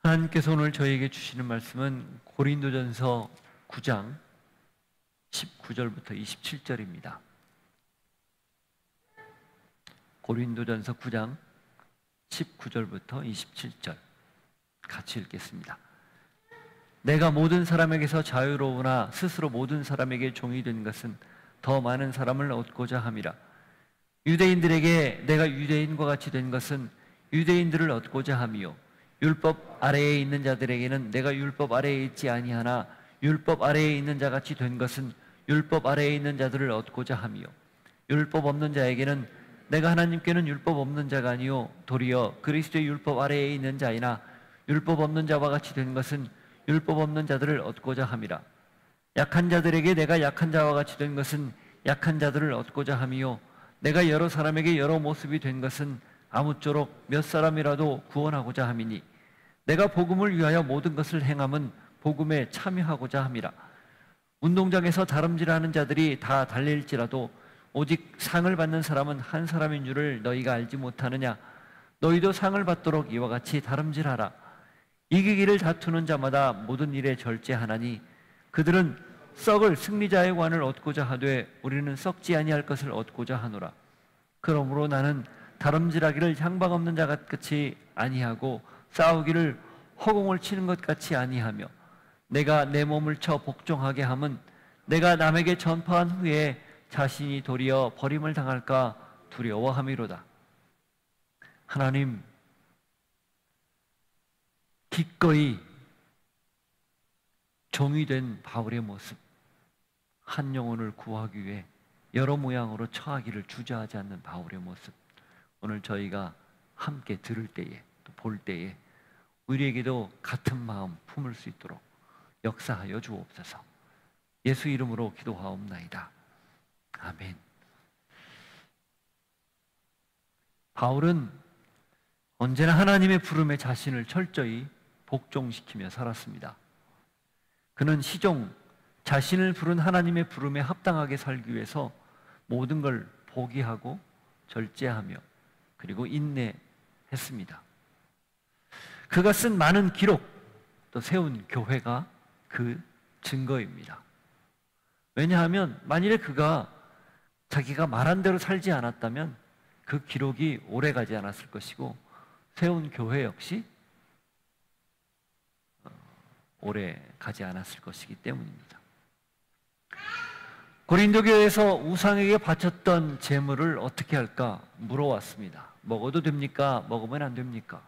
하나님께서 오늘 저희에게 주시는 말씀은 고린도전서 9장 19절부터 27절입니다. 고린도전서 9장 19절부터 27절 같이 읽겠습니다. 내가 모든 사람에게서 자유로우나 스스로 모든 사람에게 종이 된 것은 더 많은 사람을 얻고자 함이라. 유대인들에게 내가 유대인과 같이 된 것은 유대인들을 얻고자 함이요, 율법 아래에 있는 자들에게는 내가 율법 아래에 있지 아니하나 율법 아래에 있는 자같이 된 것은 율법 아래에 있는 자들을 얻고자 함이요, 율법 없는 자에게는 내가 하나님께는 율법 없는 자가 아니요 도리어 그리스도의 율법 아래에 있는 자이나 율법 없는 자와 같이 된 것은 율법 없는 자들을 얻고자 함이라. 약한 자들에게 내가 약한 자와 같이 된 것은 약한 자들을 얻고자 함이요, 내가 여러 사람에게 여러 모습이 된 것은 아무쪼록 몇 사람이라도 구원하고자 함이니 내가 복음을 위하여 모든 것을 행함은 복음에 참여하고자 함이라. 운동장에서 다름질하는 자들이 다 달릴지라도 오직 상을 받는 사람은 한 사람인 줄을 너희가 알지 못하느냐? 너희도 상을 받도록 이와 같이 다름질하라. 이기기를 다투는 자마다 모든 일에 절제하나니 그들은 썩을 승리자의 관을 얻고자 하되 우리는 썩지 아니할 것을 얻고자 하노라. 그러므로 나는 다름질하기를 향방 없는 자 같이 아니하고 싸우기를 허공을 치는 것 같이 아니하며 내가 내 몸을 쳐 복종하게 함은 내가 남에게 전파한 후에 자신이 도리어 버림을 당할까 두려워함이로다. 하나님, 기꺼이 종이 된 바울의 모습, 한 영혼을 구하기 위해 여러 모양으로 처하기를 주저하지 않는 바울의 모습, 오늘 저희가 함께 들을 때에 또 볼 때에 우리에게도 같은 마음 품을 수 있도록 역사하여 주옵소서. 예수 이름으로 기도하옵나이다. 아멘. 바울은 언제나 하나님의 부름에 자신을 철저히 복종시키며 살았습니다. 그는 시종 자신을 부른 하나님의 부름에 합당하게 살기 위해서 모든 걸 포기하고 절제하며 그리고 인내했습니다. 그가 쓴 많은 기록, 또 세운 교회가 그 증거입니다. 왜냐하면 만일에 그가 자기가 말한 대로 살지 않았다면 그 기록이 오래 가지 않았을 것이고 세운 교회 역시 오래 가지 않았을 것이기 때문입니다. 고린도 교회에서 우상에게 바쳤던 제물을 어떻게 할까 물어왔습니다. 먹어도 됩니까? 먹으면 안 됩니까?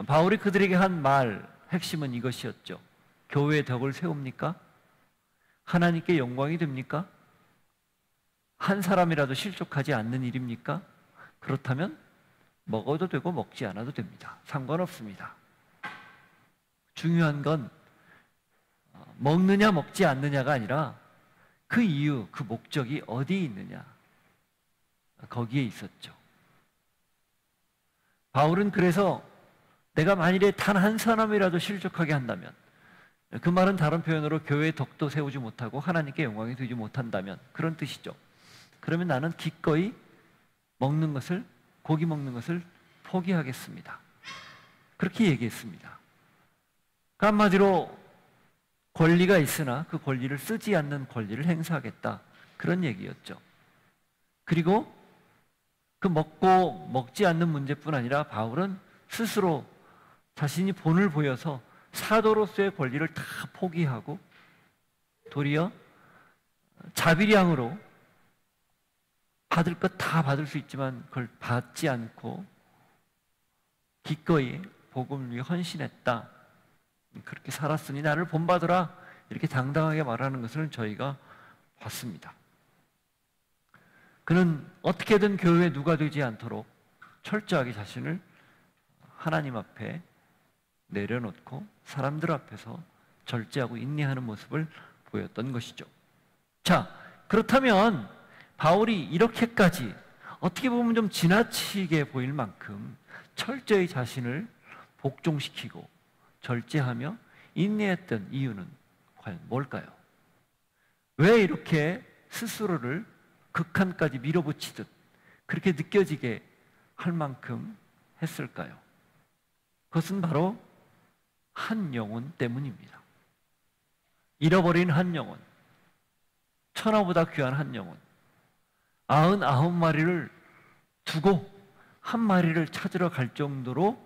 바울이 그들에게 한 말, 핵심은 이것이었죠. 교회의 덕을 세웁니까? 하나님께 영광이 됩니까? 한 사람이라도 실족하지 않는 일입니까? 그렇다면 먹어도 되고 먹지 않아도 됩니다. 상관없습니다. 중요한 건 먹느냐 먹지 않느냐가 아니라 그 이유, 그 목적이 어디에 있느냐, 거기에 있었죠. 바울은 그래서 내가 만일에 단 한 사람이라도 실족하게 한다면, 그 말은 다른 표현으로 교회의 덕도 세우지 못하고 하나님께 영광이 되지 못한다면 그런 뜻이죠. 그러면 나는 기꺼이 먹는 것을, 고기 먹는 것을 포기하겠습니다. 그렇게 얘기했습니다. 그 한마디로 권리가 있으나 그 권리를 쓰지 않는 권리를 행사하겠다, 그런 얘기였죠. 그리고 그 먹고 먹지 않는 문제뿐 아니라 바울은 스스로 자신이 본을 보여서 사도로서의 권리를 다 포기하고 도리어 자비량으로 받을 것 다 받을 수 있지만 그걸 받지 않고 기꺼이 복음을 위해 헌신했다. 그렇게 살았으니 나를 본받으라, 이렇게 당당하게 말하는 것을 저희가 봤습니다. 그는 어떻게든 교회에 누가 되지 않도록 철저하게 자신을 하나님 앞에 내려놓고 사람들 앞에서 절제하고 인내하는 모습을 보였던 것이죠. 자, 그렇다면 바울이 이렇게까지 어떻게 보면 좀 지나치게 보일 만큼 철저히 자신을 복종시키고 절제하며 인내했던 이유는 과연 뭘까요? 왜 이렇게 스스로를 극한까지 밀어붙이듯 그렇게 느껴지게 할 만큼 했을까요? 그것은 바로 한 영혼 때문입니다. 잃어버린 한 영혼, 천하보다 귀한 한 영혼, 99마리를 두고 한 마리를 찾으러 갈 정도로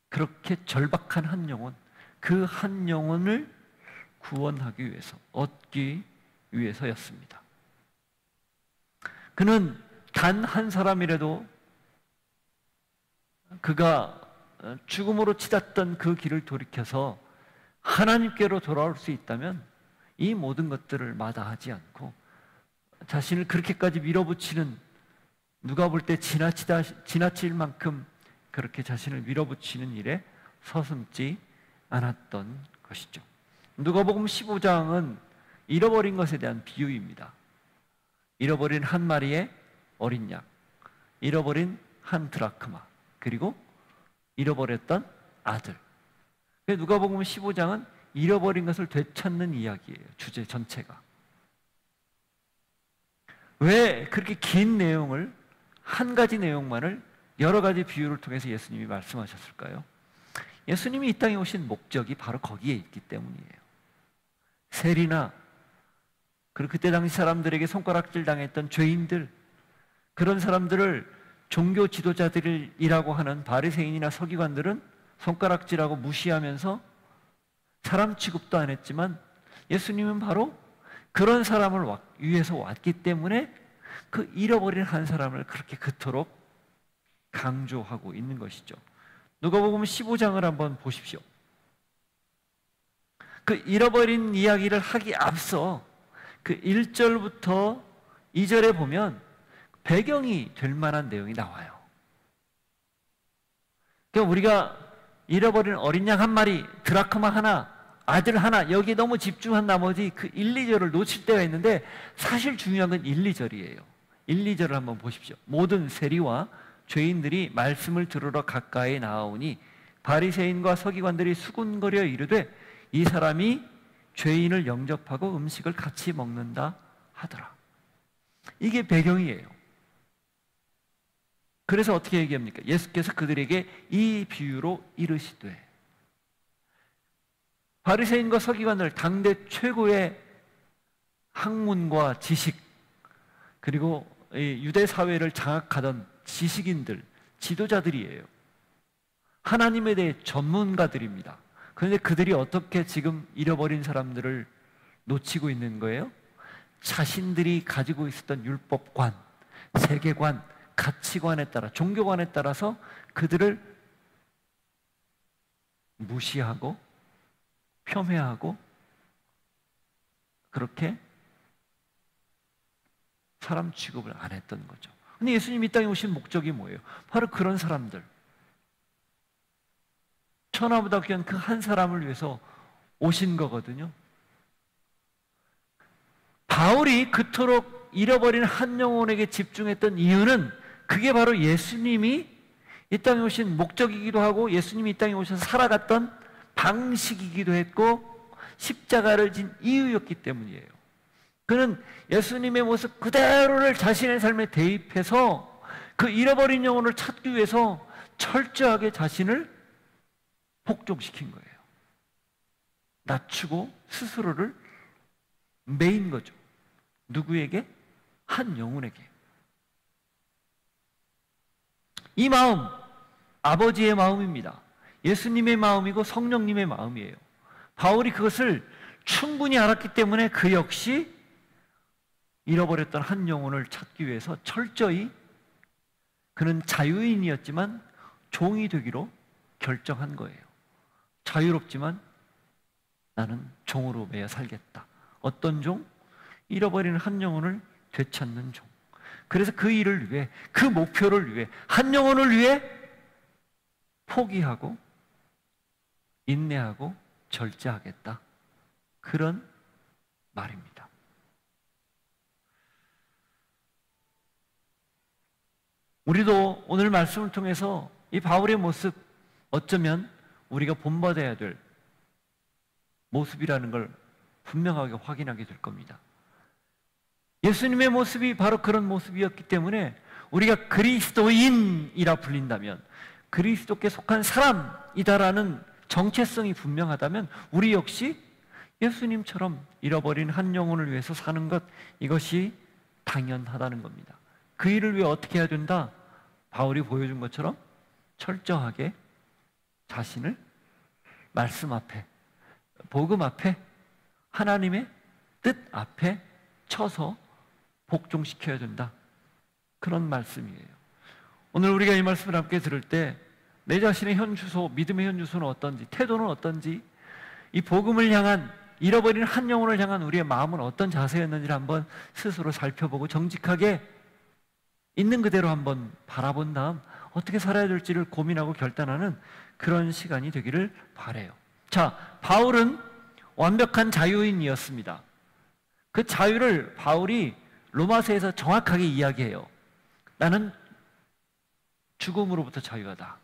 그렇게 절박한 한 영혼, 그 한 영혼을 구원하기 위해서, 얻기 위해서였습니다. 그는 단 한 사람이라도 그가 죽음으로 치닫던 그 길을 돌이켜서 하나님께로 돌아올 수 있다면 이 모든 것들을 마다하지 않고 자신을 그렇게까지 밀어붙이는, 누가 볼 때 지나칠 만큼 그렇게 자신을 밀어붙이는 일에 서슴지 않았던 것이죠. 누가복음 15장은 잃어버린 것에 대한 비유입니다. 잃어버린 한 마리의 어린 양, 잃어버린 한 드라크마, 그리고 잃어버렸던 아들. 누가복음 15장은 잃어버린 것을 되찾는 이야기예요. 주제 전체가. 왜 그렇게 긴 내용을, 한 가지 내용만을 여러 가지 비유를 통해서 예수님이 말씀하셨을까요? 예수님이 이 땅에 오신 목적이 바로 거기에 있기 때문이에요. 세리나, 그리고 그때 당시 사람들에게 손가락질 당했던 죄인들, 그런 사람들을 종교 지도자들이라고 하는 바리새인이나 서기관들은 손가락질하고 무시하면서 사람 취급도 안 했지만 예수님은 바로 그런 사람을 위해서 왔기 때문에 그 잃어버린 한 사람을 그렇게 그토록 강조하고 있는 것이죠. 누가복음 15장을 한번 보십시오. 그 잃어버린 이야기를 하기 앞서 그 1절부터 2절에 보면 배경이 될 만한 내용이 나와요. 그러니까 우리가 잃어버린 어린 양 한 마리, 드라크마 하나, 아들 하나, 여기에 너무 집중한 나머지 그 1, 2절을 놓칠 때가 있는데 사실 중요한 건 1, 2절이에요. 1, 2절을 한번 보십시오. 모든 세리와 죄인들이 말씀을 들으러 가까이 나아오니 바리새인과 서기관들이 수군거려 이르되 이 사람이 죄인을 영접하고 음식을 같이 먹는다 하더라. 이게 배경이에요. 그래서 어떻게 얘기합니까? 예수께서 그들에게 이 비유로 이르시되, 바리새인과 서기관들, 당대 최고의 학문과 지식, 그리고 유대 사회를 장악하던 지식인들, 지도자들이에요. 하나님에 대해 전문가들입니다. 그런데 그들이 어떻게 지금 잃어버린 사람들을 놓치고 있는 거예요? 자신들이 가지고 있었던 율법관, 세계관, 가치관에 따라, 종교관에 따라서 그들을 무시하고 폄훼하고 그렇게 사람 취급을 안 했던 거죠. 근데 예수님이 이 땅에 오신 목적이 뭐예요? 바로 그런 사람들, 천하보다 귀한 그 한 사람을 위해서 오신 거거든요. 바울이 그토록 잃어버린 한 영혼에게 집중했던 이유는 그게 바로 예수님이 이 땅에 오신 목적이기도 하고 예수님이 이 땅에 오셔서 살아갔던 방식이기도 했고 십자가를 진 이유였기 때문이에요. 그는 예수님의 모습 그대로를 자신의 삶에 대입해서 그 잃어버린 영혼을 찾기 위해서 철저하게 자신을 복종시킨 거예요. 낮추고 스스로를 매인 거죠. 누구에게? 한 영혼에게. 이 마음, 아버지의 마음입니다. 예수님의 마음이고 성령님의 마음이에요. 바울이 그것을 충분히 알았기 때문에 그 역시 잃어버렸던 한 영혼을 찾기 위해서 철저히, 그는 자유인이었지만 종이 되기로 결정한 거예요. 자유롭지만 나는 종으로 매여 살겠다. 어떤 종? 잃어버리는 한 영혼을 되찾는 종. 그래서 그 일을 위해, 그 목표를 위해, 한 영혼을 위해 포기하고 인내하고 절제하겠다. 그런 말입니다. 우리도 오늘 말씀을 통해서 이 바울의 모습, 어쩌면 우리가 본받아야 될 모습이라는 걸 분명하게 확인하게 될 겁니다. 예수님의 모습이 바로 그런 모습이었기 때문에 우리가 그리스도인이라 불린다면, 그리스도께 속한 사람이다라는 정체성이 분명하다면 우리 역시 예수님처럼 잃어버린 한 영혼을 위해서 사는 것, 이것이 당연하다는 겁니다. 그 일을 위해 어떻게 해야 된다? 바울이 보여준 것처럼 철저하게 자신을 말씀 앞에, 복음 앞에, 하나님의 뜻 앞에 쳐서 복종시켜야 된다. 그런 말씀이에요. 오늘 우리가 이 말씀을 함께 들을 때 내 자신의 현 주소, 믿음의 현 주소는 어떤지, 태도는 어떤지, 이 복음을 향한, 잃어버린 한 영혼을 향한 우리의 마음은 어떤 자세였는지를 한번 스스로 살펴보고 정직하게 있는 그대로 한번 바라본 다음 어떻게 살아야 될지를 고민하고 결단하는 그런 시간이 되기를 바라요. 자, 바울은 완벽한 자유인이었습니다. 그 자유를 바울이 로마서에서 정확하게 이야기해요. 나는 죽음으로부터 자유하다.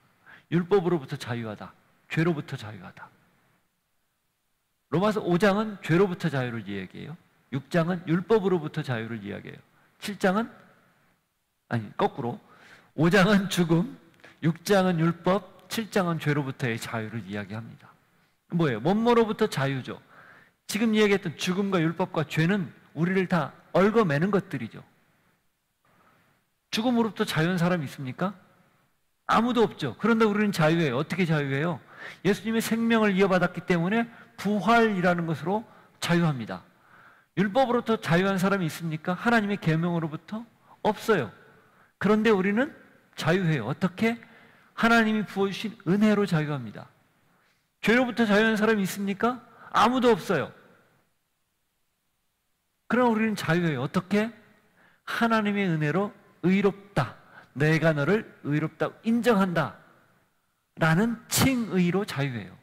율법으로부터 자유하다. 죄로부터 자유하다. 로마서 5장은 죄로부터 자유를 이야기해요. 6장은 율법으로부터 자유를 이야기해요. 7장은 거꾸로 5장은 죽음, 6장은 율법, 7장은 죄로부터의 자유를 이야기합니다. 뭐예요? 몸모로부터 자유죠. 지금 이야기했던 죽음과 율법과 죄는 우리를 다 얽어매는 것들이죠. 죽음으로부터 자유한 사람이 있습니까? 아무도 없죠. 그런데 우리는 자유해요. 어떻게 자유해요? 예수님의 생명을 이어받았기 때문에 부활이라는 것으로 자유합니다. 율법으로부터 자유한 사람이 있습니까? 하나님의 계명으로부터? 없어요. 그런데 우리는 자유해요. 어떻게? 하나님이 부어주신 은혜로 자유합니다. 죄로부터 자유한 사람이 있습니까? 아무도 없어요. 그러나 우리는 자유해요. 어떻게? 하나님의 은혜로 의롭다. 내가 너를 의롭다 인정한다. 라는 칭의로 자유해요.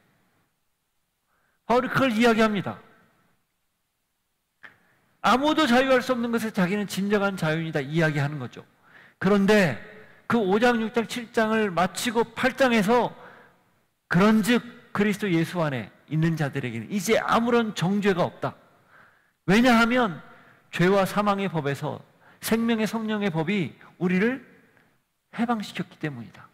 바울이 그걸 이야기합니다. 아무도 자유할 수 없는 것에 자기는 진정한 자유이다 이야기하는 거죠. 그런데 그 5장, 6장, 7장을 마치고 8장에서 그런즉 그리스도 예수 안에 있는 자들에게는 이제 아무런 정죄가 없다. 왜냐하면 죄와 사망의 법에서 생명의 성령의 법이 우리를 해방시켰기 때문이다.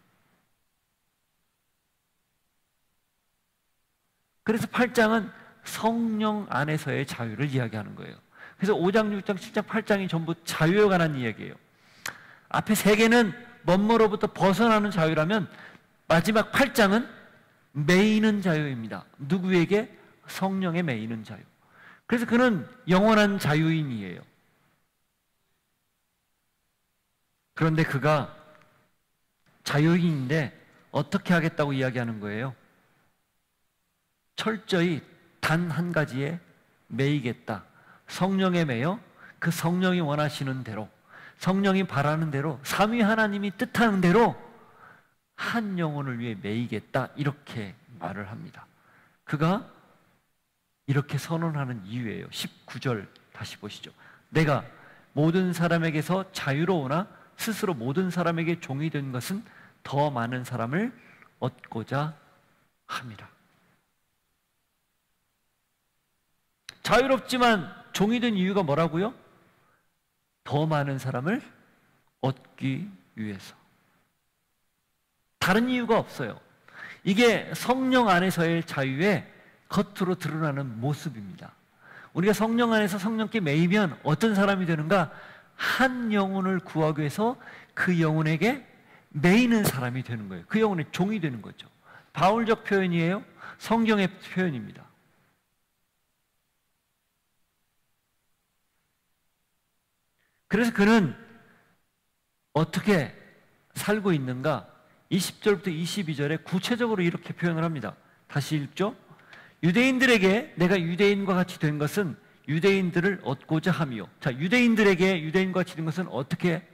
그래서 8장은 성령 안에서의 자유를 이야기하는 거예요. 그래서 5장, 6장, 7장, 8장이 전부 자유에 관한 이야기예요. 앞에 3개는 멋모로부터 벗어나는 자유라면 마지막 8장은 매이는 자유입니다. 누구에게? 성령에 매이는 자유. 그래서 그는 영원한 자유인이에요. 그런데 그가 자유인인데 어떻게 하겠다고 이야기하는 거예요? 철저히 단 한 가지에 매이겠다. 성령에 매여 그 성령이 원하시는 대로, 성령이 바라는 대로, 삼위 하나님이 뜻하는 대로 한 영혼을 위해 매이겠다. 이렇게 말을 합니다. 그가 이렇게 선언하는 이유예요. 19절 다시 보시죠. 내가 모든 사람에게서 자유로우나 스스로 모든 사람에게 종이 된 것은 더 많은 사람을 얻고자 함이라. 자유롭지만 종이 된 이유가 뭐라고요? 더 많은 사람을 얻기 위해서. 다른 이유가 없어요. 이게 성령 안에서의 자유의 겉으로 드러나는 모습입니다. 우리가 성령 안에서 성령께 매이면 어떤 사람이 되는가? 한 영혼을 구하기 위해서 그 영혼에게 매이는 사람이 되는 거예요. 그 영혼의 종이 되는 거죠. 바울적 표현이에요. 성경의 표현입니다. 그래서 그는 어떻게 살고 있는가? 20절부터 22절에 구체적으로 이렇게 표현을 합니다. 다시 읽죠. 유대인들에게 내가 유대인과 같이 된 것은 유대인들을 얻고자 함이요. 자, 유대인들에게 유대인과 같이 된 것은 어떻게?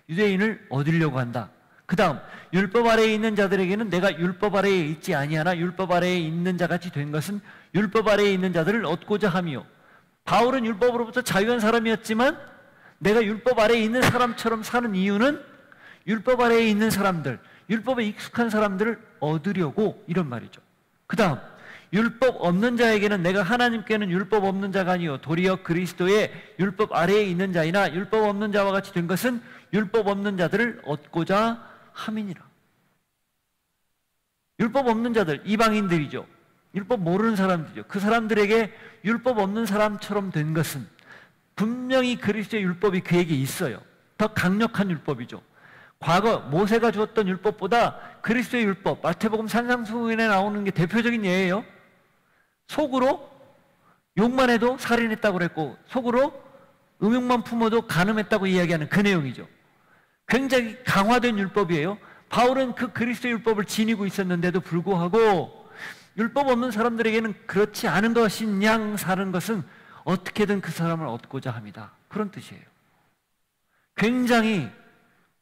유대인을 얻으려고 한다. 그 다음 율법 아래에 있는 자들에게는 내가 율법 아래에 있지 아니하나 율법 아래에 있는 자같이 된 것은 율법 아래에 있는 자들을 얻고자 함이요. 바울은 율법으로부터 자유한 사람이었지만 내가 율법 아래에 있는 사람처럼 사는 이유는 율법 아래에 있는 사람들, 율법에 익숙한 사람들을 얻으려고, 이런 말이죠. 그 다음 율법 없는 자에게는 내가 하나님께는 율법 없는 자가 아니요 도리어 그리스도의 율법 아래에 있는 자이나 율법 없는 자와 같이 된 것은 율법 없는 자들을 얻고자 함이니라. 율법 없는 자들, 이방인들이죠. 율법 모르는 사람들이죠. 그 사람들에게 율법 없는 사람처럼 된 것은 분명히 그리스도의 율법이 그에게 있어요. 더 강력한 율법이죠. 과거 모세가 주었던 율법보다 그리스도의 율법, 마태복음 산상수훈에 나오는 게 대표적인 예예요. 속으로 욕만 해도 살인했다고 그랬고, 속으로 음욕만 품어도 간음했다고 이야기하는 그 내용이죠. 굉장히 강화된 율법이에요. 바울은 그 그리스도의 율법을 지니고 있었는데도 불구하고 율법 없는 사람들에게는 그렇지 않은 것인 양 사는 것은 어떻게든 그 사람을 얻고자 합니다. 그런 뜻이에요. 굉장히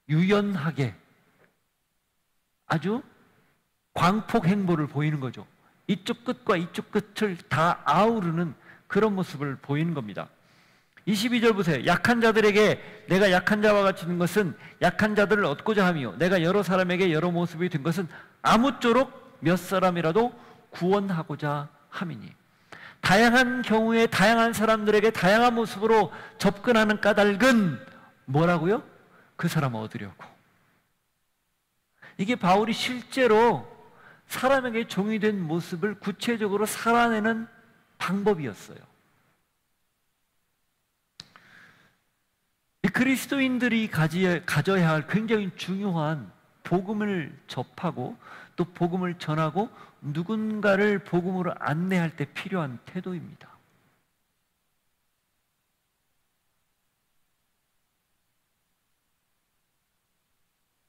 유연하게 아주 광폭 행보를 보이는 거죠. 이쪽 끝과 이쪽 끝을 다 아우르는 그런 모습을 보이는 겁니다. 22절 보세요. 약한 자들에게 내가 약한 자와 같이 된 것은 약한 자들을 얻고자 함이요 내가 여러 사람에게 여러 모습이 된 것은 아무쪼록 몇 사람이라도 구원하고자 함이니. 다양한 경우에 다양한 사람들에게 다양한 모습으로 접근하는 까닭은 뭐라고요? 그 사람을 얻으려고. 이게 바울이 실제로 사람에게 종이 된 모습을 구체적으로 살아내는 방법이었어요. 이 그리스도인들이 가져야 할 굉장히 중요한 복음을 접하고 또 복음을 전하고 누군가를 복음으로 안내할 때 필요한 태도입니다.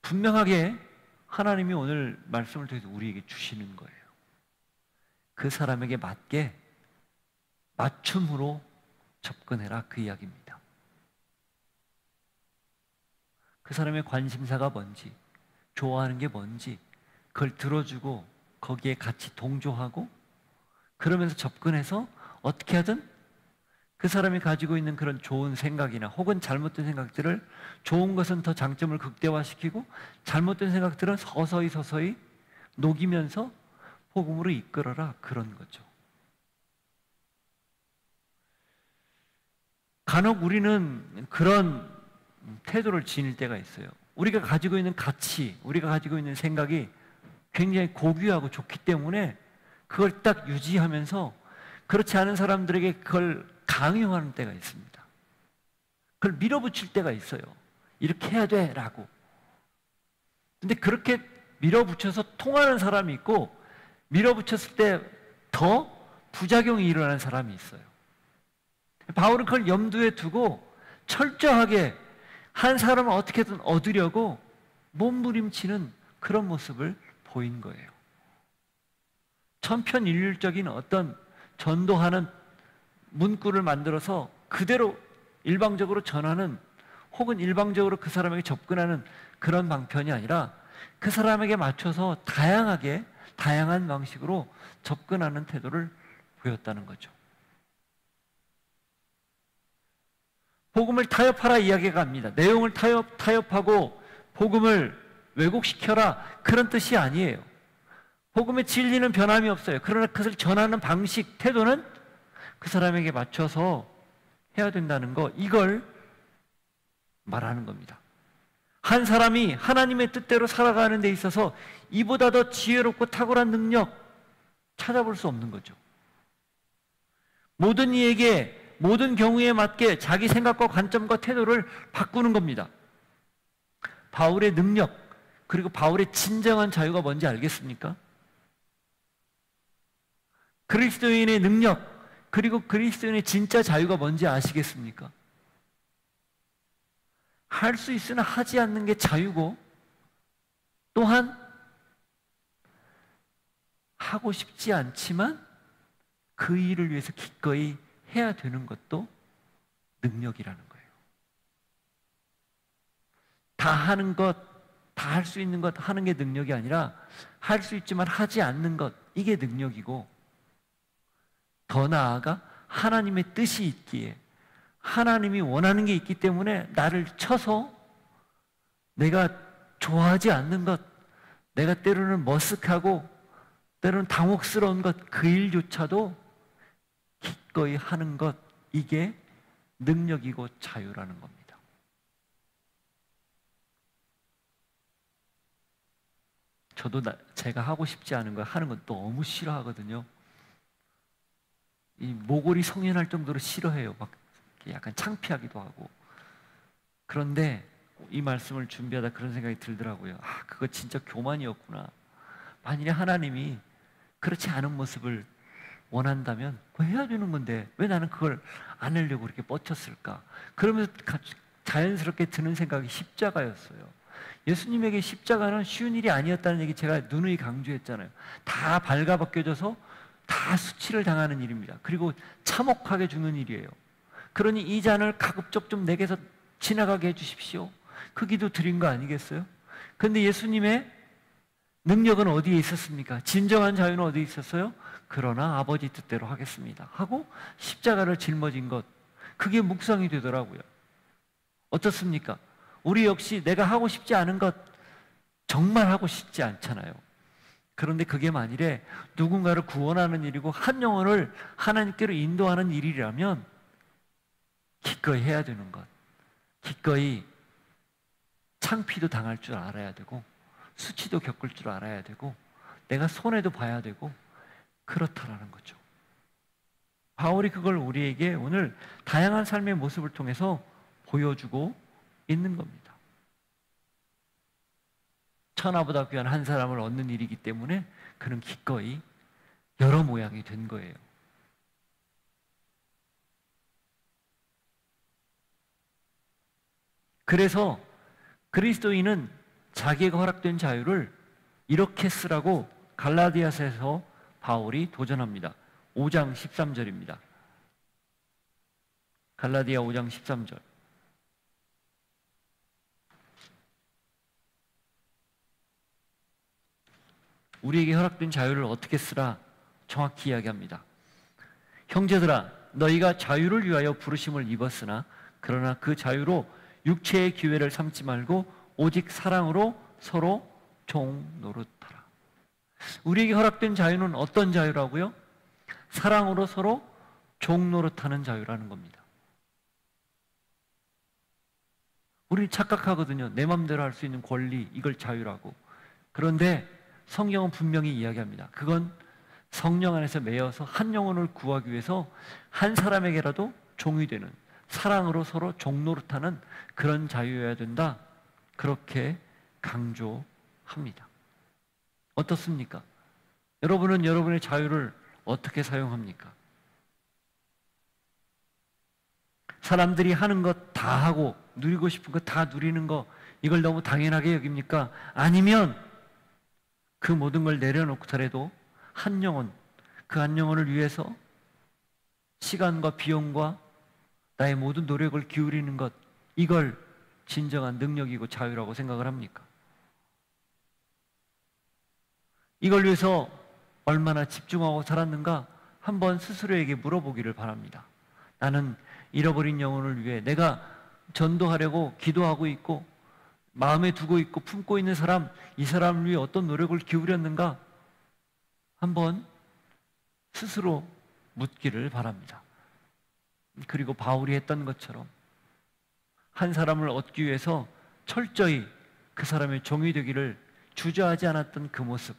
분명하게 하나님이 오늘 말씀을 통해서 우리에게 주시는 거예요. 그 사람에게 맞게 맞춤으로 접근해라, 그 이야기입니다. 그 사람의 관심사가 뭔지, 좋아하는 게 뭔지 그걸 들어주고 거기에 같이 동조하고 그러면서 접근해서 어떻게 하든 그 사람이 가지고 있는 그런 좋은 생각이나 혹은 잘못된 생각들을, 좋은 것은 더 장점을 극대화시키고 잘못된 생각들은 서서히 녹이면서 복음으로 이끌어라, 그런 거죠. 간혹 우리는 그런 태도를 지닐 때가 있어요. 우리가 가지고 있는 가치, 우리가 가지고 있는 생각이 굉장히 고귀하고 좋기 때문에 그걸 딱 유지하면서 그렇지 않은 사람들에게 그걸 강요하는 때가 있습니다. 그걸 밀어붙일 때가 있어요. 이렇게 해야 돼 라고. 근데 그렇게 밀어붙여서 통하는 사람이 있고 밀어붙였을 때 더 부작용이 일어나는 사람이 있어요. 바울은 그걸 염두에 두고 철저하게 한 사람을 어떻게든 얻으려고 몸부림치는 그런 모습을 보인 거예요. 천편일률적인 어떤 전도하는 문구를 만들어서 그대로 일방적으로 전하는 혹은 일방적으로 그 사람에게 접근하는 그런 방편이 아니라 그 사람에게 맞춰서 다양하게 다양한 방식으로 접근하는 태도를 보였다는 거죠. 복음을 타협하라 이야기가 갑니다. 내용을 타협하고 복음을 왜곡시켜라, 그런 뜻이 아니에요. 복음의 진리는 변함이 없어요. 그러나 그것을 전하는 방식, 태도는 그 사람에게 맞춰서 해야 된다는 거, 이걸 말하는 겁니다. 한 사람이 하나님의 뜻대로 살아가는 데 있어서 이보다 더 지혜롭고 탁월한 능력 찾아볼 수 없는 거죠. 모든 이에게 모든 경우에 맞게 자기 생각과 관점과 태도를 바꾸는 겁니다. 바울의 능력, 그리고 바울의 진정한 자유가 뭔지 알겠습니까? 그리스도인의 능력, 그리고 그리스도인의 진짜 자유가 뭔지 아시겠습니까? 할 수 있으나 하지 않는 게 자유고, 또한 하고 싶지 않지만 그 일을 위해서 기꺼이 해야 되는 것도 능력이라는 거예요. 다 하는 것, 다 할 수 있는 것 하는 게 능력이 아니라 할 수 있지만 하지 않는 것, 이게 능력이고, 더 나아가 하나님의 뜻이 있기에 하나님이 원하는 게 있기 때문에 나를 쳐서 내가 좋아하지 않는 것, 내가 때로는 머쓱하고 때로는 당혹스러운 것, 그 일조차도 기꺼이 하는 것, 이게 능력이고 자유라는 겁니다. 저도 제가 하고 싶지 않은 거 하는 건 너무 싫어하거든요. 이 모골이 성연할 정도로 싫어해요. 막 약간 창피하기도 하고. 그런데 이 말씀을 준비하다 그런 생각이 들더라고요. 아, 그거 진짜 교만이었구나. 만일에 하나님이 그렇지 않은 모습을 원한다면 그거 해야 되는 건데 왜 나는 그걸 안 하려고 그렇게 뻗쳤을까? 그러면서 자연스럽게 드는 생각이 십자가였어요. 예수님에게 십자가는 쉬운 일이 아니었다는 얘기 제가 누누이 강조했잖아요. 다 발가벗겨져서 다 수치를 당하는 일입니다. 그리고 참혹하게 죽는 일이에요. 그러니 이 잔을 가급적 좀 내게서 지나가게 해주십시오. 그 기도 드린 거 아니겠어요? 그런데 예수님의 능력은 어디에 있었습니까? 진정한 자유는 어디에 있었어요? 그러나 아버지 뜻대로 하겠습니다 하고 십자가를 짊어진 것, 그게 묵상이 되더라고요. 어떻습니까? 우리 역시 내가 하고 싶지 않은 것 정말 하고 싶지 않잖아요. 그런데 그게 만일에 누군가를 구원하는 일이고 한 영혼을 하나님께로 인도하는 일이라면 기꺼이 해야 되는 것, 기꺼이 창피도 당할 줄 알아야 되고 수치도 겪을 줄 알아야 되고 내가 손해도 봐야 되고 그렇다라는 거죠. 바울이 그걸 우리에게 오늘 다양한 삶의 모습을 통해서 보여주고 있는 겁니다. 천하보다 귀한 한 사람을 얻는 일이기 때문에 그는 기꺼이 여러 모양이 된 거예요. 그래서 그리스도인은 자기에게 허락된 자유를 이렇게 쓰라고 갈라디아서에서 바울이 도전합니다. 5장 13절입니다. 갈라디아 5장 13절. 우리에게 허락된 자유를 어떻게 쓰라 정확히 이야기합니다. 형제들아, 너희가 자유를 위하여 부르심을 입었으나 그러나 그 자유로 육체의 기회를 삼지 말고 오직 사랑으로 서로 종 노릇하라. 우리에게 허락된 자유는 어떤 자유라고요? 사랑으로 서로 종 노릇하는 자유라는 겁니다. 우리는 착각하거든요. 내 맘대로 할 수 있는 권리, 이걸 자유라고. 그런데 성경은 분명히 이야기합니다. 그건 성령 안에서 매여서 한 영혼을 구하기 위해서 한 사람에게라도 종이 되는, 사랑으로 서로 종 노릇하는 그런 자유여야 된다. 그렇게 강조합니다. 어떻습니까? 여러분은 여러분의 자유를 어떻게 사용합니까? 사람들이 하는 것 다 하고 누리고 싶은 것 다 누리는 거, 이걸 너무 당연하게 여깁니까? 아니면 그 모든 걸 내려놓고더라도 한 영혼, 그 한 영혼을 위해서 시간과 비용과 나의 모든 노력을 기울이는 것, 이걸 진정한 능력이고 자유라고 생각을 합니까? 이걸 위해서 얼마나 집중하고 살았는가 한번 스스로에게 물어보기를 바랍니다. 나는 잃어버린 영혼을 위해 내가 전도하려고 기도하고 있고 마음에 두고 있고 품고 있는 사람, 이 사람을 위해 어떤 노력을 기울였는가 한번 스스로 묻기를 바랍니다. 그리고 바울이 했던 것처럼 한 사람을 얻기 위해서 철저히 그 사람의 종이 되기를 주저하지 않았던 그 모습,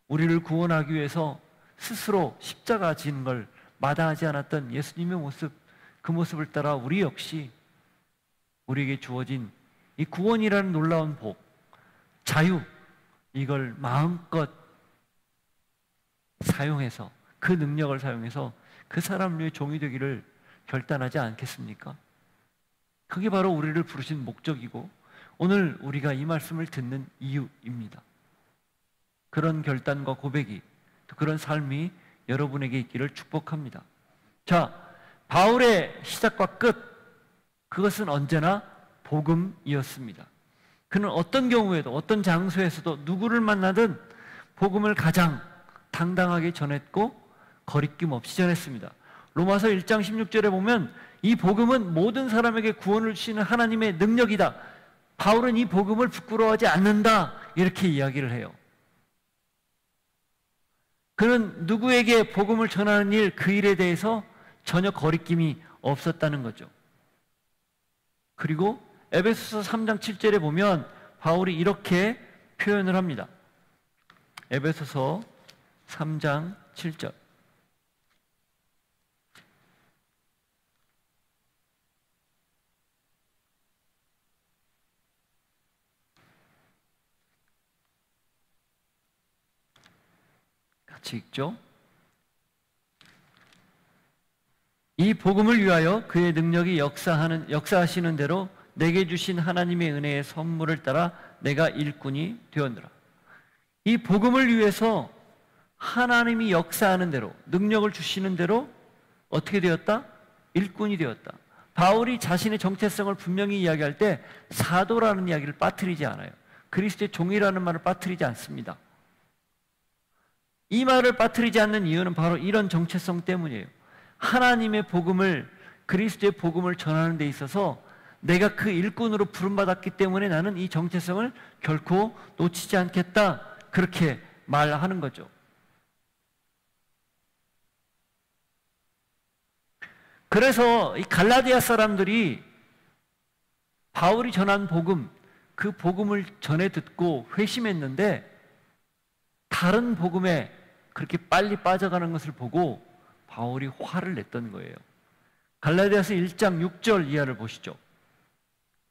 우리를 구원하기 위해서 스스로 십자가 지는 걸 마다하지 않았던 예수님의 모습, 그 모습을 따라 우리 역시 우리에게 주어진 이 구원이라는 놀라운 복, 자유, 이걸 마음껏 사용해서, 그 능력을 사용해서 그 사람을 위해 종이 되기를 결단하지 않겠습니까? 그게 바로 우리를 부르신 목적이고 오늘 우리가 이 말씀을 듣는 이유입니다. 그런 결단과 고백이, 또 그런 삶이 여러분에게 있기를 축복합니다. 자, 바울의 시작과 끝, 그것은 언제나 복음이었습니다. 그는 어떤 경우에도 어떤 장소에서도 누구를 만나든 복음을 가장 당당하게 전했고 거리낌 없이 전했습니다. 로마서 1장 16절에 보면 이 복음은 모든 사람에게 구원을 주시는 하나님의 능력이다. 바울은 이 복음을 부끄러워하지 않는다. 이렇게 이야기를 해요. 그는 누구에게 복음을 전하는 일, 그 일에 대해서 전혀 거리낌이 없었다는 거죠. 그리고 에베소서 3장 7절에 보면 바울이 이렇게 표현을 합니다. 에베소서 3장 7절. 같이 읽죠. 이 복음을 위하여 그의 능력이 역사하시는 대로 내게 주신 하나님의 은혜의 선물을 따라 내가 일꾼이 되었노라. 이 복음을 위해서 하나님이 역사하는 대로, 능력을 주시는 대로 어떻게 되었다? 일꾼이 되었다. 바울이 자신의 정체성을 분명히 이야기할 때 사도라는 이야기를 빠뜨리지 않아요. 그리스도의 종이라는 말을 빠뜨리지 않습니다. 이 말을 빠뜨리지 않는 이유는 바로 이런 정체성 때문이에요. 하나님의 복음을, 그리스도의 복음을 전하는 데 있어서 내가 그 일꾼으로 부름받았기 때문에 나는 이 정체성을 결코 놓치지 않겠다, 그렇게 말하는 거죠. 그래서 이 갈라디아 사람들이 바울이 전한 복음, 그 복음을 전해 듣고 회심했는데 다른 복음에 그렇게 빨리 빠져가는 것을 보고 바울이 화를 냈던 거예요. 갈라디아서 1장 6절 이하를 보시죠.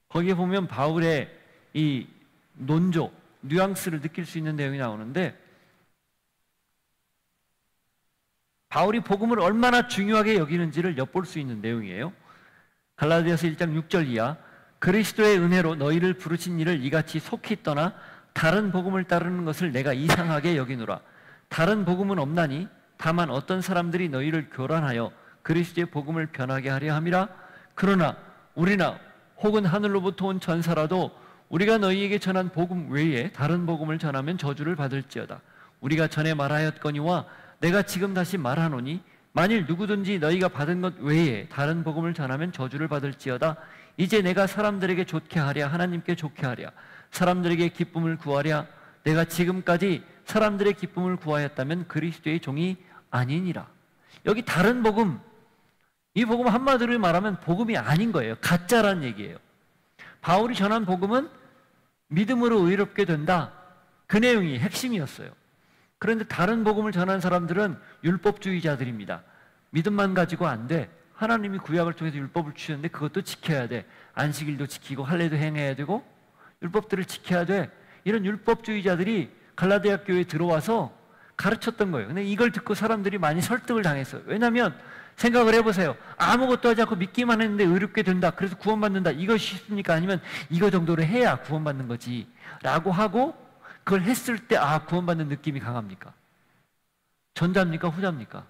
거기에 보면 바울의 이 논조, 뉘앙스를 느낄 수 있는 내용이 나오는데, 바울이 복음을 얼마나 중요하게 여기는지를 엿볼 수 있는 내용이에요. 갈라디아서 1장 6절 이하. 그리스도의 은혜로 너희를 부르신 이를 이같이 속히 떠나 다른 복음을 따르는 것을 내가 이상하게 여기노라. 다른 복음은 없나니 다만 어떤 사람들이 너희를 교란하여 그리스도의 복음을 변하게 하려 함이라. 그러나 우리나 혹은 하늘로부터 온 전사라도 우리가 너희에게 전한 복음 외에 다른 복음을 전하면 저주를 받을지어다. 우리가 전에 말하였거니와 내가 지금 다시 말하노니 만일 누구든지 너희가 받은 것 외에 다른 복음을 전하면 저주를 받을지어다. 이제 내가 사람들에게 좋게 하랴 하나님께 좋게 하랴 사람들에게 기쁨을 구하랴. 내가 지금까지 사람들의 기쁨을 구하였다면 그리스도의 종이 아니니라. 여기 다른 복음, 이 복음 한마디로 말하면 복음이 아닌 거예요. 가짜라는 얘기예요. 바울이 전한 복음은 믿음으로 의롭게 된다, 그 내용이 핵심이었어요. 그런데 다른 복음을 전한 사람들은 율법주의자들입니다. 믿음만 가지고 안 돼. 하나님이 구약을 통해서 율법을 주셨는데 그것도 지켜야 돼. 안식일도 지키고 할례도 행해야 되고 율법들을 지켜야 돼. 이런 율법주의자들이 갈라디아 교회에 들어와서 가르쳤던 거예요. 근데 이걸 듣고 사람들이 많이 설득을 당했어요. 왜냐하면 생각을 해보세요. 아무것도 하지 않고 믿기만 했는데 의롭게 된다, 그래서 구원받는다, 이것이 쉽습니까? 아니면 이거 정도로 해야 구원받는 거지 라고 하고 그걸 했을 때 구원받는 느낌이 강합니까? 전자입니까? 후자입니까?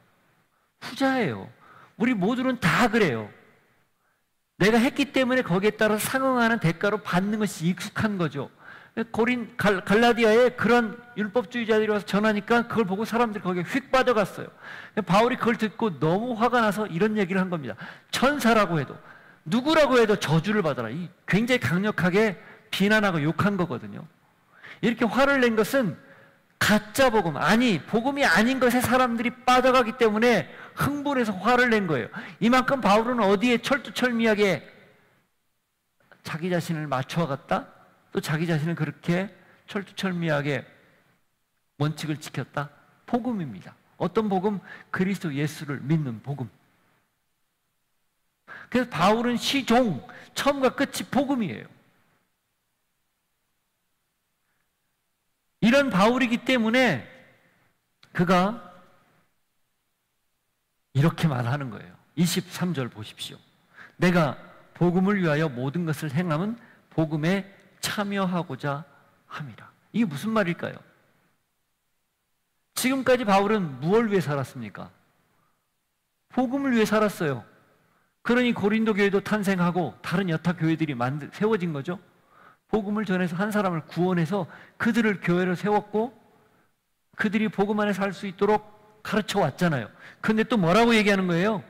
후자예요. 우리 모두는 다 그래요. 내가 했기 때문에 거기에 따라 상응하는 대가로 받는 것이 익숙한 거죠. 갈라디아에 그런 율법주의자들이 와서 전하니까 그걸 보고 사람들이 거기에 휙 빠져갔어요. 바울이 그걸 듣고 너무 화가 나서 이런 얘기를 한 겁니다. 천사라고 해도, 누구라고 해도 저주를 받아라. 굉장히 강력하게 비난하고 욕한 거거든요. 이렇게 화를 낸 것은 가짜 복음, 복음이 아닌 것에 사람들이 빠져가기 때문에 흥분해서 화를 낸 거예요. 이만큼 바울은 어디에 철두철미하게 자기 자신을 맞춰갔다? 또 자기 자신을 그렇게 철두철미하게 원칙을 지켰다? 복음입니다. 어떤 복음? 그리스도 예수를 믿는 복음. 그래서 바울은 시종, 처음과 끝이 복음이에요. 이런 바울이기 때문에 그가 이렇게 말하는 거예요. 23절 보십시오. 내가 복음을 위하여 모든 것을 행함은 복음에 참여하고자 함이라. 이게 무슨 말일까요? 지금까지 바울은 무엇을 위해 살았습니까? 복음을 위해 살았어요. 그러니 고린도 교회도 탄생하고 다른 여타 교회들이 세워진 거죠. 복음을 전해서 한 사람을 구원해서 그들을 교회로 세웠고 그들이 복음 안에 살 수 있도록 가르쳐 왔잖아요. 그런데 또 뭐라고 얘기하는 거예요?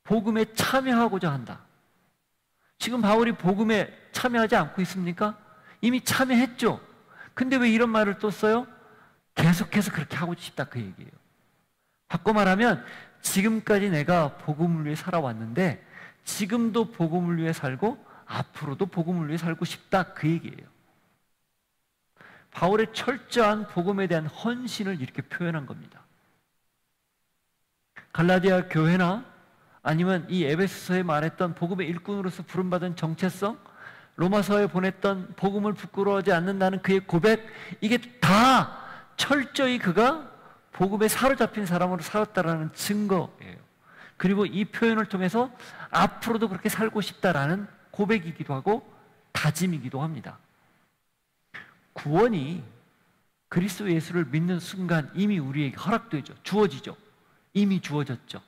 복음에 참여하고자 한다. 지금 바울이 복음에 참여하지 않고 있습니까? 이미 참여했죠. 근데 왜 이런 말을 또 써요? 계속해서 그렇게 하고 싶다, 그 얘기예요. 바꿔 말하면 지금까지 내가 복음을 위해 살아왔는데 지금도 복음을 위해 살고 앞으로도 복음을 위해 살고 싶다, 그 얘기예요. 바울의 철저한 복음에 대한 헌신을 이렇게 표현한 겁니다. 갈라디아 교회나 아니면 이 에베소서에 말했던 복음의 일꾼으로서 부름받은 정체성, 로마서에 보냈던 복음을 부끄러워하지 않는다는 그의 고백, 이게 다 철저히 그가 복음에 사로잡힌 사람으로 살았다라는 증거예요. 그리고 이 표현을 통해서 앞으로도 그렇게 살고 싶다라는 고백이기도 하고 다짐이기도 합니다. 구원이 그리스도 예수를 믿는 순간 이미 우리에게 허락되죠. 주어지죠. 이미 주어졌죠.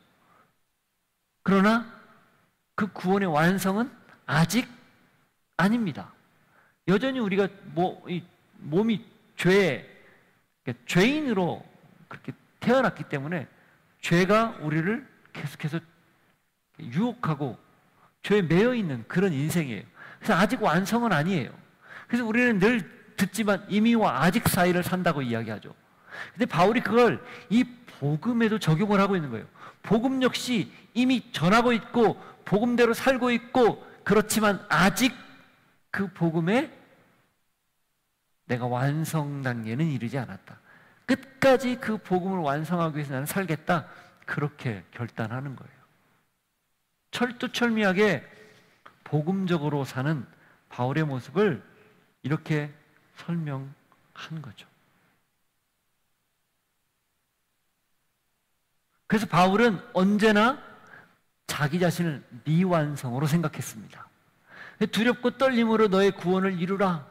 그러나 그 구원의 완성은 아직 아닙니다. 여전히 우리가 몸이 죄인으로 그렇게 태어났기 때문에 죄가 우리를 계속해서 유혹하고 죄에 매여 있는 그런 인생이에요. 그래서 아직 완성은 아니에요. 그래서 우리는 늘 듣지만 이미와 아직 사이를 산다고 이야기하죠. 근데 바울이 그걸 이 복음에도 적용을 하고 있는 거예요. 복음 역시 이미 전하고 있고 복음대로 살고 있고, 그렇지만 아직 그 복음에 내가 완성 단계는 이르지 않았다. 끝까지 그 복음을 완성하기 위해서 나는 살겠다. 그렇게 결단하는 거예요. 철두철미하게 복음적으로 사는 바울의 모습을 이렇게 설명한 거죠. 그래서 바울은 언제나 자기 자신을 미완성으로 생각했습니다. 두렵고 떨림으로 너의 구원을 이루라.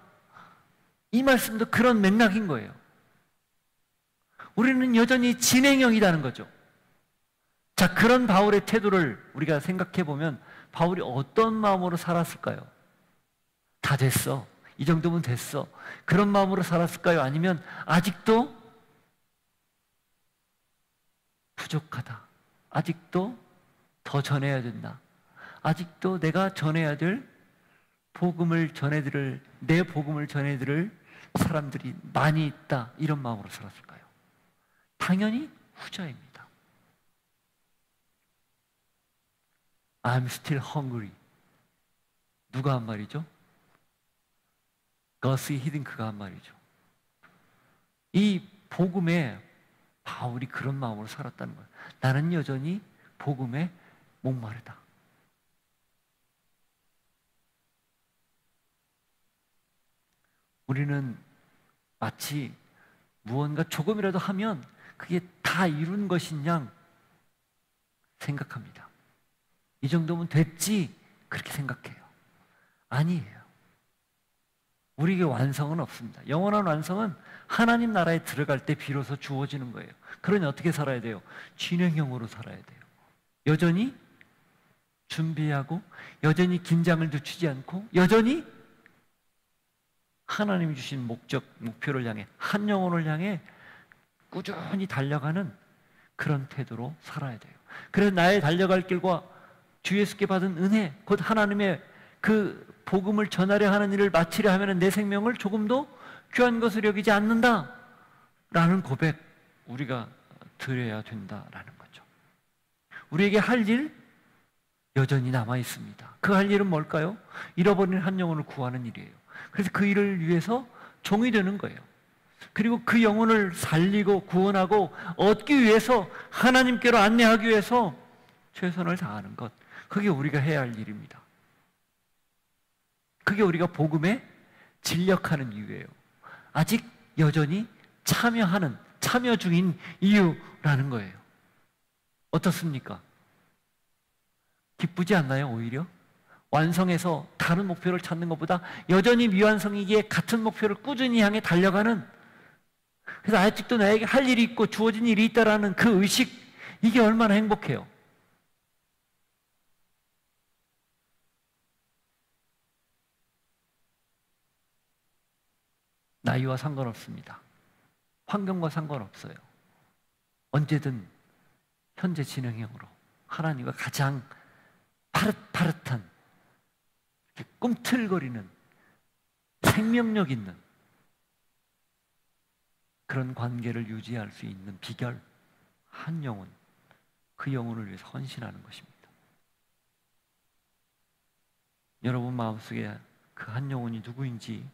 이 말씀도 그런 맥락인 거예요. 우리는 여전히 진행형이라는 거죠. 자, 그런 바울의 태도를 우리가 생각해 보면 바울이 어떤 마음으로 살았을까요? 다 됐어. 이 정도면 됐어. 그런 마음으로 살았을까요? 아니면 아직도 부족하다. 아직도 더 전해야 된다. 아직도 내가 전해야 될 복음을 전해드릴, 내 복음을 전해드릴 사람들이 많이 있다. 이런 마음으로 살았을까요? 당연히 후자입니다. I'm still hungry. 누가 한 말이죠? 거스히 히딩크가 한 말이죠. 이 복음에 바울이 그런 마음으로 살았다는 거예요. 나는 여전히 복음에 목마르다. 우리는 마치 무언가 조금이라도 하면 그게 다 이룬 것인 양 생각합니다. 이 정도면 됐지, 그렇게 생각해요. 아니에요. 우리에게 완성은 없습니다. 영원한 완성은 하나님 나라에 들어갈 때 비로소 주어지는 거예요. 그러니 어떻게 살아야 돼요? 진행형으로 살아야 돼요. 여전히 준비하고, 여전히 긴장을 늦추지 않고, 여전히 하나님이 주신 목표를 향해, 한 영혼을 향해 꾸준히 달려가는 그런 태도로 살아야 돼요. 그래서 나의 달려갈 길과 주 예수께 받은 은혜, 곧 하나님의 그 복음을 전하려 하는 일을 마치려 하면 내 생명을 조금도 귀한 것으로 여기지 않는다 라는 고백, 우리가 드려야 된다라는 거죠. 우리에게 할 일 여전히 남아 있습니다. 그 할 일은 뭘까요? 잃어버린 한 영혼을 구하는 일이에요. 그래서 그 일을 위해서 종이 되는 거예요. 그리고 그 영혼을 살리고 구원하고 얻기 위해서, 하나님께로 안내하기 위해서 최선을 다하는 것, 그게 우리가 해야 할 일입니다. 그게 우리가 복음에 진력하는 이유예요. 아직 여전히 참여 중인 이유라는 거예요. 어떻습니까? 기쁘지 않나요? 오히려 완성해서 다른 목표를 찾는 것보다 여전히 미완성이기에 같은 목표를 꾸준히 향해 달려가는, 그래서 아직도 나에게 할 일이 있고 주어진 일이 있다라는 그 의식, 이게 얼마나 행복해요. 나이와 상관없습니다. 환경과 상관없어요. 언제든 현재 진행형으로 하나님과 가장 파릇파릇한, 꿈틀거리는 생명력 있는 그런 관계를 유지할 수 있는 비결, 한 영혼, 그 영혼을 위해서 헌신하는 것입니다. 여러분 마음속에 그 한 영혼이 누구인지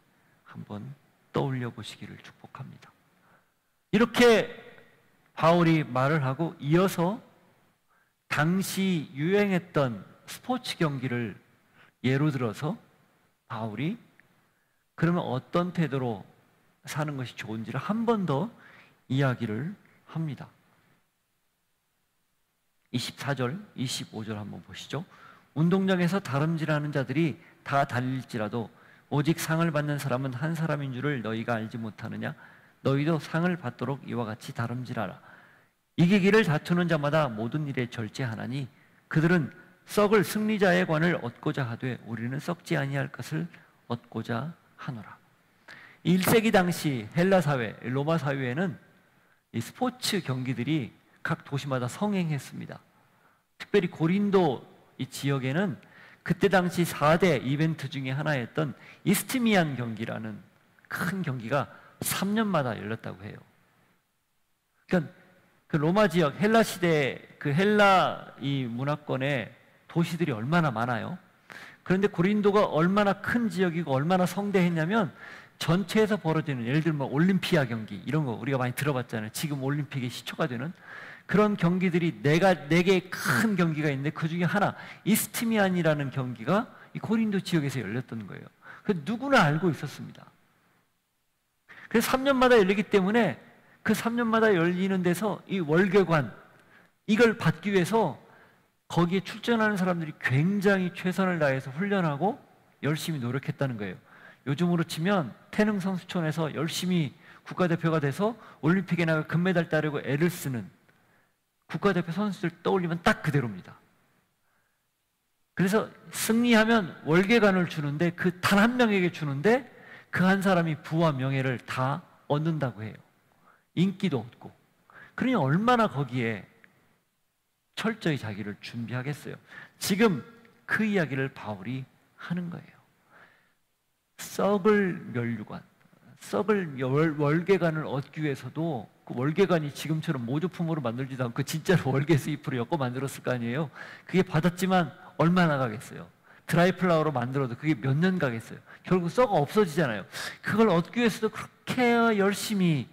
한번 떠올려 보시기를 축복합니다. 이렇게 바울이 말을 하고 이어서 당시 유행했던 스포츠 경기를 예로 들어서 바울이 그러면 어떤 태도로 사는 것이 좋은지를 한 번 더 이야기를 합니다. 24절, 25절 한번 보시죠. 운동장에서 다름질하는 자들이 다 달릴지라도 오직 상을 받는 사람은 한 사람인 줄을 너희가 알지 못하느냐? 너희도 상을 받도록 이와 같이 다름질하라. 이기기를 다투는 자마다 모든 일에 절제하나니 그들은 썩을 승리자의 관을 얻고자 하되 우리는 썩지 아니할 것을 얻고자 하노라. 1세기 당시 헬라 사회, 로마 사회에는 이 스포츠 경기들이 각 도시마다 성행했습니다. 특별히 고린도 이 지역에는 그때 당시 4대 이벤트 중에 하나였던 이스티미안 경기라는 큰 경기가 3년마다 열렸다고 해요. 그러니까 그 로마 지역 헬라 시대 그 헬라 이 문화권의 도시들이 얼마나 많아요. 그런데 고린도가 얼마나 큰 지역이고 얼마나 성대했냐면 전체에서 벌어지는 예를 들면 올림피아 경기 이런 거 우리가 많이 들어봤잖아요. 지금 올림픽의 시초가 되는 그런 경기들이 네 개의 큰 경기가 있는데 그 중에 하나 이스티미안이라는 경기가 이 고린도 지역에서 열렸던 거예요. 그 누구나 알고 있었습니다. 그래서 3년마다 열리기 때문에 그 3년마다 열리는 데서 이 월계관 이걸 받기 위해서 거기에 출전하는 사람들이 굉장히 최선을 다해서 훈련하고 열심히 노력했다는 거예요. 요즘으로 치면 태능 선수촌에서 열심히 국가대표가 돼서 올림픽에 나가 금메달 따려고 애를 쓰는 국가대표 선수들 떠올리면 딱 그대로입니다. 그래서 승리하면 월계관을 주는데 그 단 한 명에게 주는데 그 한 사람이 부와 명예를 다 얻는다고 해요. 인기도 얻고. 그러니 얼마나 거기에 철저히 자기를 준비하겠어요. 지금 그 이야기를 바울이 하는 거예요. 썩을 면류관, 썩을 월계관을 얻기 위해서도 그 월계관이 지금처럼 모조품으로 만들지도 않고 진짜로 월계 수입으로 엮어 만들었을 거 아니에요. 그게 받았지만 얼마나 가겠어요. 드라이플라워로 만들어도 그게 몇 년 가겠어요. 결국 썩어 없어지잖아요. 그걸 얻기 위해서도 그렇게 열심히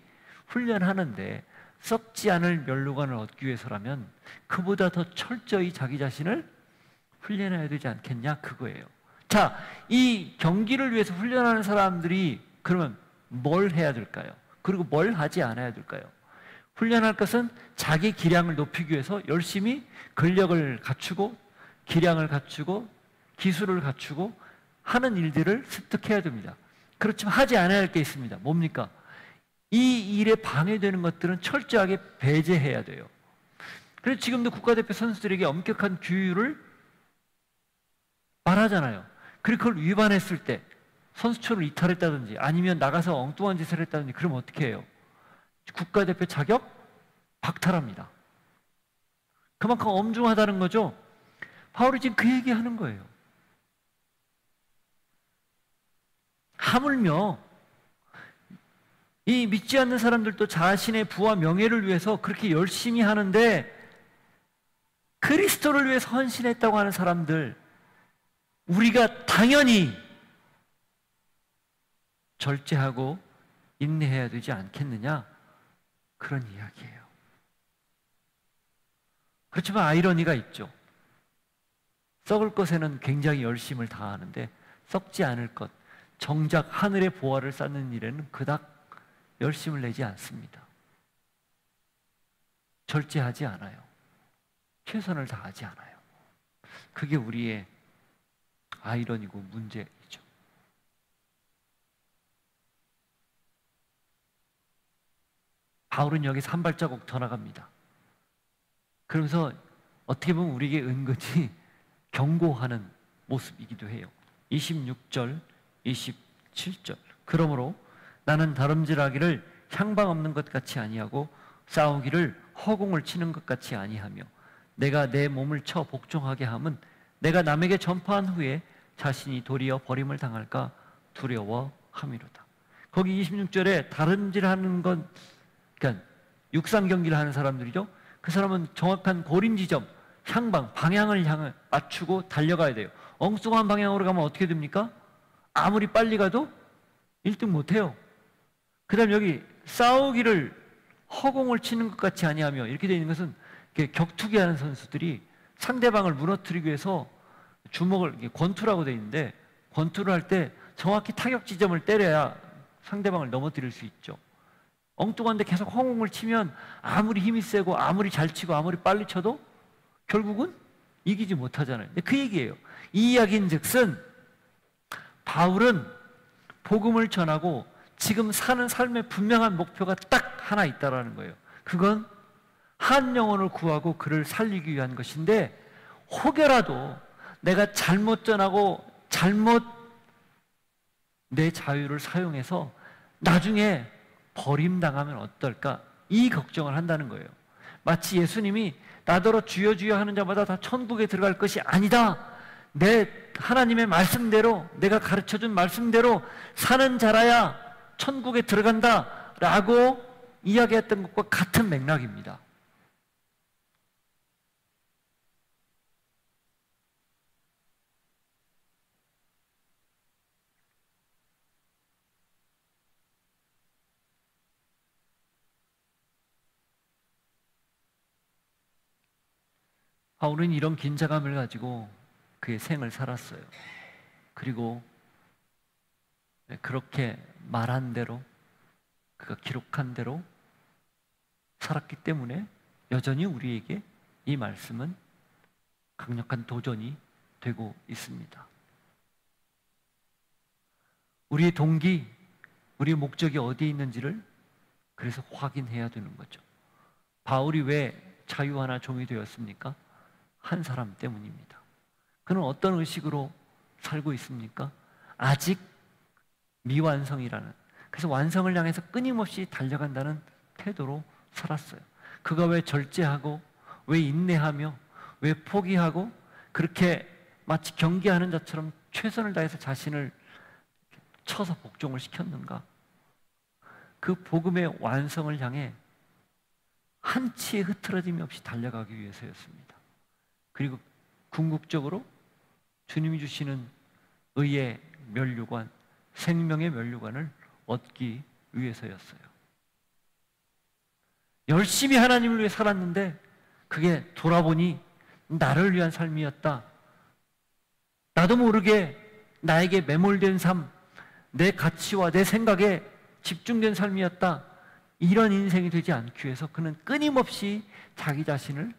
훈련하는데 썩지 않을 면류관을 얻기 위해서라면 그보다 더 철저히 자기 자신을 훈련해야 되지 않겠냐 그거예요. 자, 이 경기를 위해서 훈련하는 사람들이 그러면 뭘 해야 될까요? 그리고 뭘 하지 않아야 될까요? 훈련할 것은 자기 기량을 높이기 위해서 열심히 근력을 갖추고 기량을 갖추고 기술을 갖추고 하는 일들을 습득해야 됩니다. 그렇지만 하지 않아야 할 게 있습니다. 뭡니까? 이 일에 방해되는 것들은 철저하게 배제해야 돼요. 그래서 지금도 국가대표 선수들에게 엄격한 규율을 말하잖아요. 그리고 그걸 위반했을 때 선수촌을 이탈했다든지 아니면 나가서 엉뚱한 짓을 했다든지 그러면 어떻게 해요? 국가대표 자격 박탈합니다. 그만큼 엄중하다는 거죠. 바울이 지금 그 얘기하는 거예요. 하물며 이 믿지 않는 사람들도 자신의 부와 명예를 위해서 그렇게 열심히 하는데 그리스도를 위해서 헌신했다고 하는 사람들 우리가 당연히 절제하고 인내해야 되지 않겠느냐? 그런 이야기예요. 그렇지만 아이러니가 있죠. 썩을 것에는 굉장히 열심을 다하는데 썩지 않을 것, 정작 하늘의 보화를 쌓는 일에는 그닥 열심을 내지 않습니다. 절제하지 않아요. 최선을 다하지 않아요. 그게 우리의 아이러니고 문제이죠. 바울은 여기서 한 발자국 더 나갑니다. 그러면서 어떻게 보면 우리에게 은근히 경고하는 모습이기도 해요. 26절, 27절. 그러므로 나는 다름질하기를 향방 없는 것 같이 아니하고 싸우기를 허공을 치는 것 같이 아니하며 내가 내 몸을 쳐 복종하게 함은 내가 남에게 전파한 후에 자신이 도리어 버림을 당할까 두려워함이로다. 거기 26절에 다름질하는 건 그러니까 육상 경기를 하는 사람들이죠. 그 사람은 정확한 고림 지점, 향방, 방향을 향해 맞추고 달려가야 돼요. 엉뚱한 방향으로 가면 어떻게 됩니까? 아무리 빨리 가도 1등 못해요. 다음 여기 싸우기를 허공을 치는 것 같이 아니하며 이렇게 되어 있는 것은 격투기 하는 선수들이 상대방을 무너뜨리기 위해서 주먹을 권투라고 되어 있는데 권투를 할 때 정확히 타격 지점을 때려야 상대방을 넘어뜨릴 수 있죠. 엉뚱한데 계속 허공을 치면 아무리 힘이 세고 아무리 잘 치고 아무리 빨리 쳐도 결국은 이기지 못하잖아요. 근데 그 얘기예요. 이 이야기인즉슨 바울은 복음을 전하고 지금 사는 삶의 분명한 목표가 딱 하나 있다라는 거예요. 그건 한 영혼을 구하고 그를 살리기 위한 것인데 혹여라도 내가 잘못 전하고 잘못 내 자유를 사용해서 나중에 버림당하면 어떨까? 이 걱정을 한다는 거예요. 마치 예수님이 나더러 주여 주여 하는 자마다 다 천국에 들어갈 것이 아니다. 내 하나님의 말씀대로 내가 가르쳐준 말씀대로 사는 자라야 천국에 들어간다 라고 이야기했던 것과 같은 맥락입니다. 바울은 이런 긴장감을 가지고 그의 생을 살았어요. 그리고 그렇게 말한 대로 그가 기록한 대로 살았기 때문에 여전히 우리에게 이 말씀은 강력한 도전이 되고 있습니다. 우리의 동기, 우리의 목적이 어디에 있는지를 그래서 확인해야 되는 거죠. 바울이 왜 자유하나 종이 되었습니까? 한 사람 때문입니다. 그는 어떤 의식으로 살고 있습니까? 아직 미완성이라는, 그래서 완성을 향해서 끊임없이 달려간다는 태도로 살았어요. 그가 왜 절제하고 왜 인내하며 왜 포기하고 그렇게 마치 경기하는 자처럼 최선을 다해서 자신을 쳐서 복종을 시켰는가? 그 복음의 완성을 향해 한치의 흐트러짐이 없이 달려가기 위해서였습니다. 그리고 궁극적으로 주님이 주시는 의의 면류관, 생명의 면류관을 얻기 위해서였어요. 열심히 하나님을 위해 살았는데 그게 돌아보니 나를 위한 삶이었다. 나도 모르게 나에게 매몰된 삶, 내 가치와 내 생각에 집중된 삶이었다. 이런 인생이 되지 않기 위해서 그는 끊임없이 자기 자신을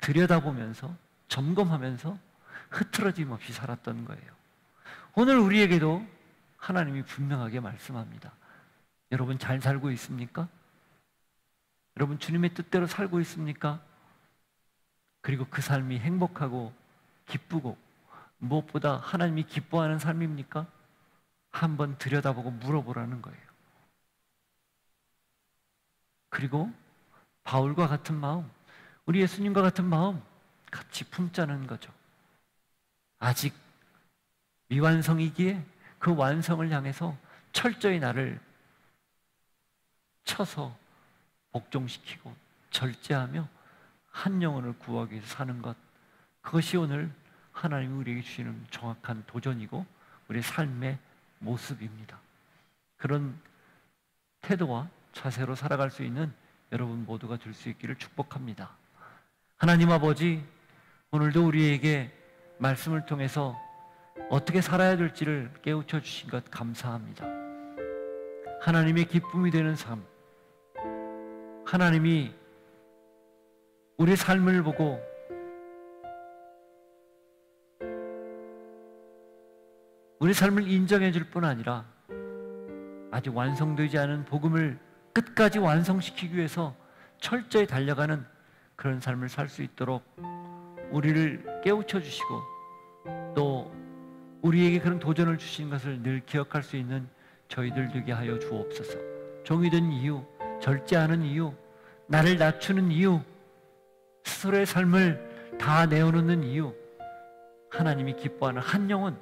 들여다보면서 점검하면서 흐트러짐 없이 살았던 거예요. 오늘 우리에게도 하나님이 분명하게 말씀합니다. 여러분 잘 살고 있습니까? 여러분 주님의 뜻대로 살고 있습니까? 그리고 그 삶이 행복하고 기쁘고 무엇보다 하나님이 기뻐하는 삶입니까? 한번 들여다보고 물어보라는 거예요. 그리고 바울과 같은 마음, 우리 예수님과 같은 마음 같이 품자는 거죠. 아직 미완성이기에 그 완성을 향해서 철저히 나를 쳐서 복종시키고 절제하며 한 영혼을 구하기 위해서 사는 것, 그것이 오늘 하나님이 우리에게 주시는 정확한 도전이고 우리의 삶의 모습입니다. 그런 태도와 자세로 살아갈 수 있는 여러분 모두가 될 수 있기를 축복합니다. 하나님 아버지, 오늘도 우리에게 말씀을 통해서 어떻게 살아야 될지를 깨우쳐 주신 것 감사합니다. 하나님의 기쁨이 되는 삶, 하나님이 우리의 삶을 보고 우리 삶을 인정해 줄 뿐 아니라 아직 완성되지 않은 복음을 끝까지 완성시키기 위해서 철저히 달려가는 그런 삶을 살 수 있도록 우리를 깨우쳐 주시고 또 우리에게 그런 도전을 주신 것을 늘 기억할 수 있는 저희들 되게 하여 주옵소서. 종이 된 이유, 절제하는 이유, 나를 낮추는 이유, 스스로의 삶을 다 내어놓는 이유, 하나님이 기뻐하는 한 영혼,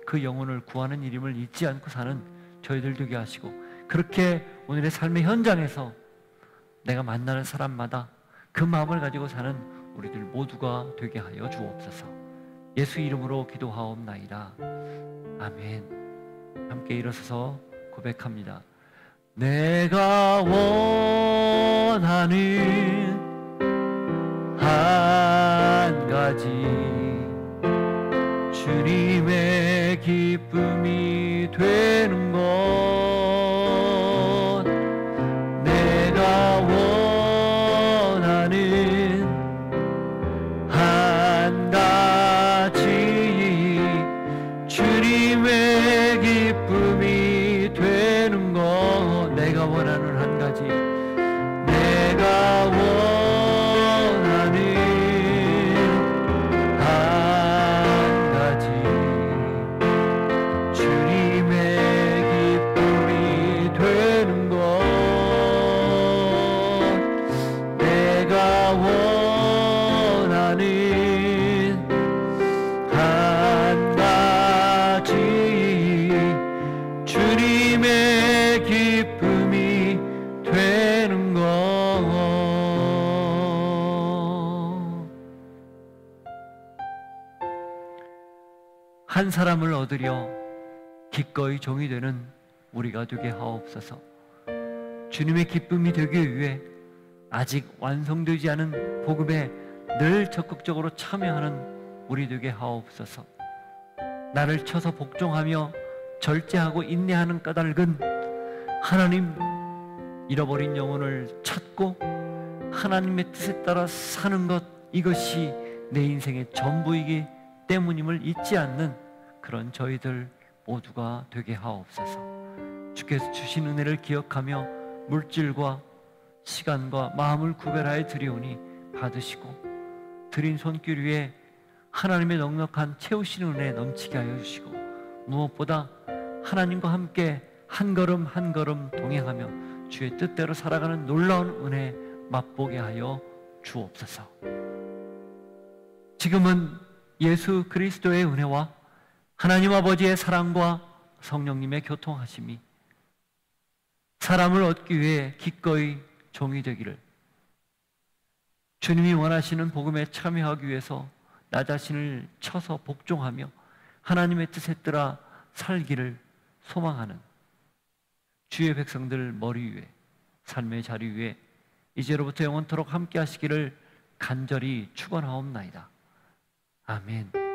그 영혼을 구하는 일임을 잊지 않고 사는 저희들 되게 하시고, 그렇게 오늘의 삶의 현장에서 내가 만나는 사람마다 그 마음을 가지고 사는 우리들 모두가 되게 하여 주옵소서. 예수 이름으로 기도하옵나이다. 아멘. 함께 일어서서 고백합니다. 내가 원하는 한 가지 주님의 기쁨이 되는 것 내가 원하는 한 가지 주님의 기쁨이 되는 것 내가 원하는 한 가지 내가 원하는 한 가지 주님의 기쁨이 되는 것 내가 원하는 한 가지 주님의 기쁨이 되는 것 한 사람을 얻으려 기꺼이 종이 되는 우리가 되게 하옵소서. 주님의 기쁨이 되기 위해 아직 완성되지 않은 복음에 늘 적극적으로 참여하는 우리 되게 하옵소서. 나를 쳐서 복종하며 절제하고 인내하는 까닭은 하나님 잃어버린 영혼을 찾고 하나님의 뜻에 따라 사는 것 이것이 내 인생의 전부이기 때문임을 잊지 않는 그런 저희들 모두가 되게 하옵소서. 주께서 주신 은혜를 기억하며 물질과 시간과 마음을 구별하여 드리오니 받으시고 드린 손길 위에 하나님의 넉넉한 채우시는 은혜 넘치게 하여 주시고 무엇보다 하나님과 함께 한 걸음 한 걸음 동행하며 주의 뜻대로 살아가는 놀라운 은혜 맛보게 하여 주옵소서. 지금은 예수 그리스도의 은혜와 하나님 아버지의 사랑과 성령님의 교통하심이 사람을 얻기 위해 기꺼이 종이 되기를 주님이 원하시는 복음에 참여하기 위해서 나 자신을 쳐서 복종하며 하나님의 뜻에 따라 살기를 소망하는 주의 백성들 머리 위에 삶의 자리 위에 이제로부터 영원토록 함께 하시기를 간절히 축원하옵나이다. 아멘.